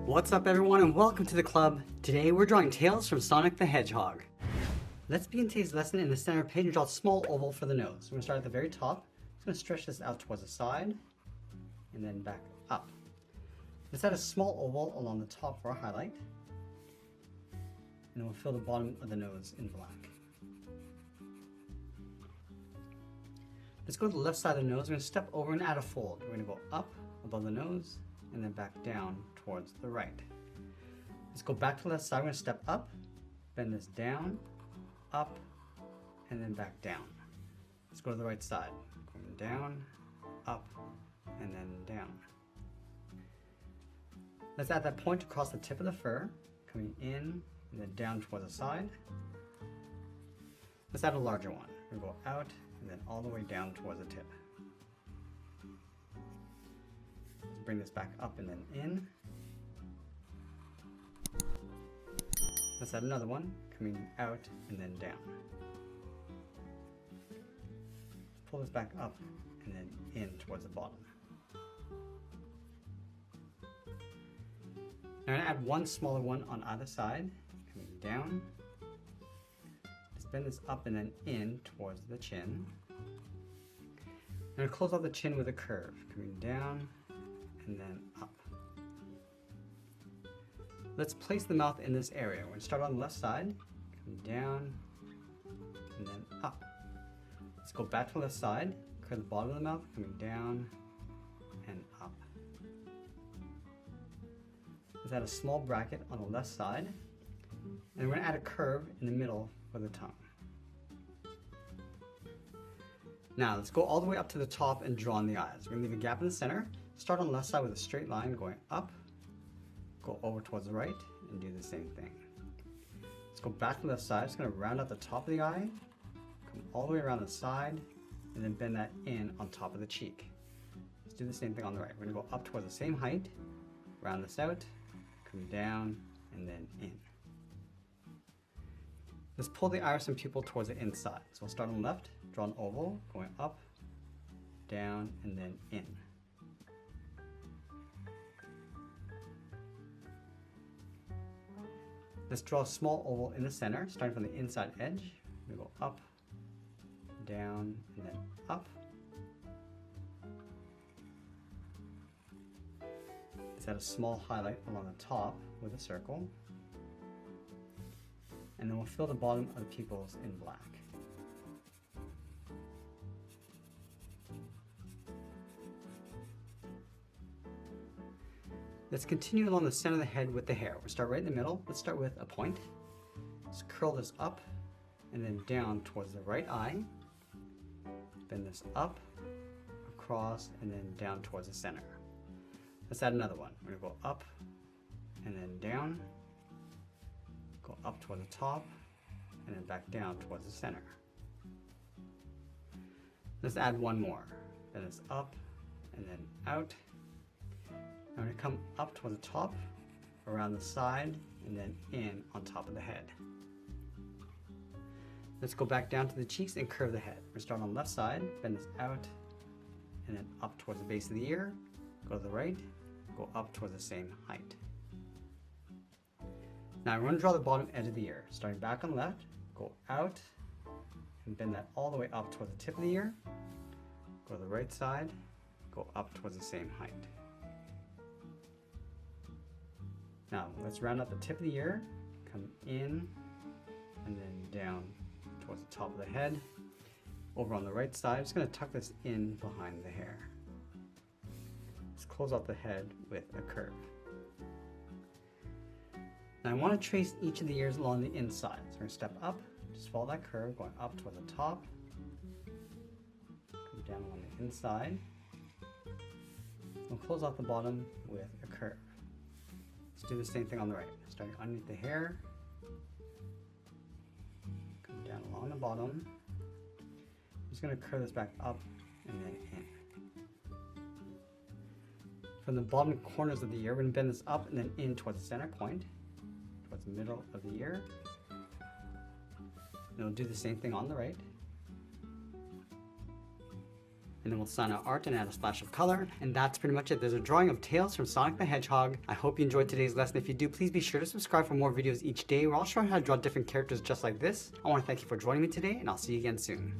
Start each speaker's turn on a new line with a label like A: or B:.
A: What's up everyone and welcome to the club. Today we're drawing tails from Sonic the Hedgehog. Let's begin today's lesson in the center page and draw a small oval for the nose. We're going to start at the very top. I'm going to stretch this out towards the side and then back up. Let's add a small oval along the top for a highlight. And then we'll fill the bottom of the nose in black. Let's go to the left side of the nose. We're going to step over and add a fold. We're going to go up above the nose and then back down towards the right. Let's go back to the left side. We're going to step up, bend this down, up, and then back down. Let's go to the right side. Going down, up, and then down. Let's add that point across the tip of the fur, coming in and then down towards the side. Let's add a larger one. We're going to go out and then all the way down towards the tip. Let's bring this back up and then in. Let's add another one, coming out and then down. Pull this back up and then in towards the bottom. Now I'm going to add one smaller one on either side, coming down. Let's bend this up and then in towards the chin. I'm going to close off the chin with a curve, coming down and then up. Let's place the mouth in this area. We're going to start on the left side, come down, and then up. Let's go back to the left side, curve the bottom of the mouth, coming down and up. Let's add a small bracket on the left side, and we're going to add a curve in the middle for the tongue. Now let's go all the way up to the top and draw on the eyes. We're going to leave a gap in the center. Start on the left side with a straight line going up, go over towards the right, and do the same thing. Let's go back to the left side. Just going to round out the top of the eye, come all the way around the side, and then bend that in on top of the cheek. Let's do the same thing on the right. We're going to go up towards the same height, round this out, come down, and then in. Let's pull the iris and pupil towards the inside. So we'll start on the left, draw an oval, going up, down, and then in. Let's draw a small oval in the center, starting from the inside edge. We go up, down, and then up. Let's add a small highlight along the top with a circle. And then we'll fill the bottom of the pupils in black. Let's continue along the center of the head with the hair. We'll start right in the middle. Let's start with a point. Let's curl this up and then down towards the right eye. Bend this up, across, and then down towards the center. Let's add another one. We're going to go up and then down, go up toward the top, and then back down towards the center. Let's add one more. Bend this up and then out. I'm going to come up toward the top, around the side, and then in on top of the head. Let's go back down to the cheeks and curve the head. We're starting on the left side, bend this out, and then up towards the base of the ear. Go to the right, go up towards the same height. Now I'm going to draw the bottom edge of the ear. Starting back on the left, go out, and bend that all the way up towards the tip of the ear. Go to the right side, go up towards the same height. Now let's round out the tip of the ear, come in and then down towards the top of the head. Over on the right side, I'm just going to tuck this in behind the hair. Let's close out the head with a curve. Now I want to trace each of the ears along the inside. So we're going to step up, just follow that curve, going up toward the top, come down along the inside. We'll close off the bottom with a curve. Let's do the same thing on the right. Starting underneath the hair, come down along the bottom. I'm just going to curve this back up and then in. From the bottom corners of the ear, we're going to bend this up and then in towards the center point, towards the middle of the ear. And we'll do the same thing on the right. and then we'll sign our art and add a splash of color. And that's pretty much it. There's a drawing of Tails from Sonic the Hedgehog. I hope you enjoyed today's lesson. If you do, please be sure to subscribe for more videos each day where I'll show you how to draw different characters just like this. I want to thank you for joining me today, and I'll see you again soon.